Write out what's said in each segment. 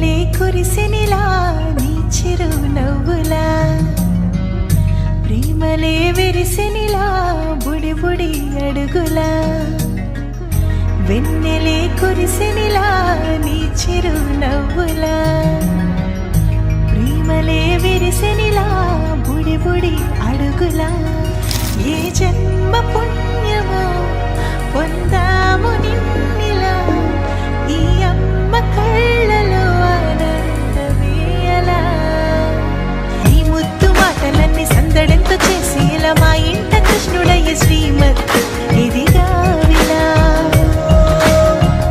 వెన్నెలే కురిసెనిలా నీ చిరు నవ్వులా ప్రేమలే విరిసెనిలా బుడి బుడి అడుగులా వెన్నెలే కురిసెనిలా నీ చిరు నవ్వులా ప్రేమలే విరిసెనిలా బుడి బుడి అడుగులా ఏ జన్మ పుణ్యమో పొందాము నిన్నిలా ఈ అమ్మ కళ్ళలో ఆనందమే అలా ఈ ముద్దు మాటలన్నీ సందడెంతో చేసి ఇలా మా ఇంట కృష్ణుడయ్య శ్రీమత్ ఇదిగా విలా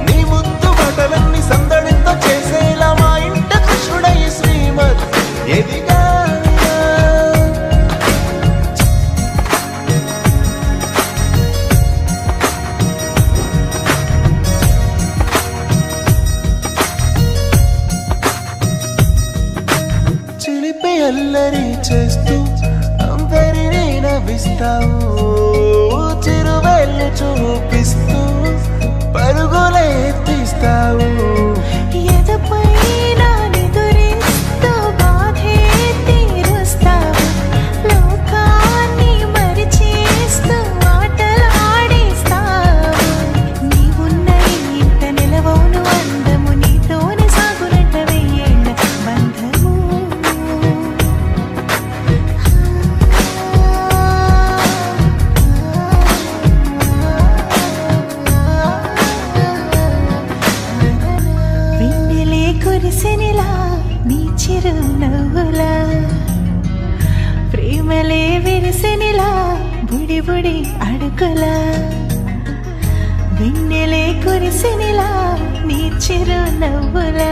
నీ ముద్దు మాటలన్నీ సందడెంతో చేసేలా మా ఇంట కృష్ణుడయ్య శ్రీమత్ ఎదిగా చిలిపి అల్లరి చేస్తూ అందరినీ నవ్విస్తావు చిరువేళ్ళు చూపిస్తూ పరుగులే ఎత్తిస్తావు ఎదపై నా నిదురిస్తూ బాధే తీరుస్తావు లోకాన్ని మరిచేస్తూ ఆటలాడిస్తావు నీవున్న ఇంత నిలవవును అందము నీతోనే సాగునట్ట వెయ్యేళ్ళ బంధము వెన్నెలే కురిసెనిలా నీ చిరు నవ్వులా ప్రేమలే విరిసెనిలా బుడి బుడి అడుగులా వెన్నెలే కురిసెనిలా నీ చిరు నవ్వులా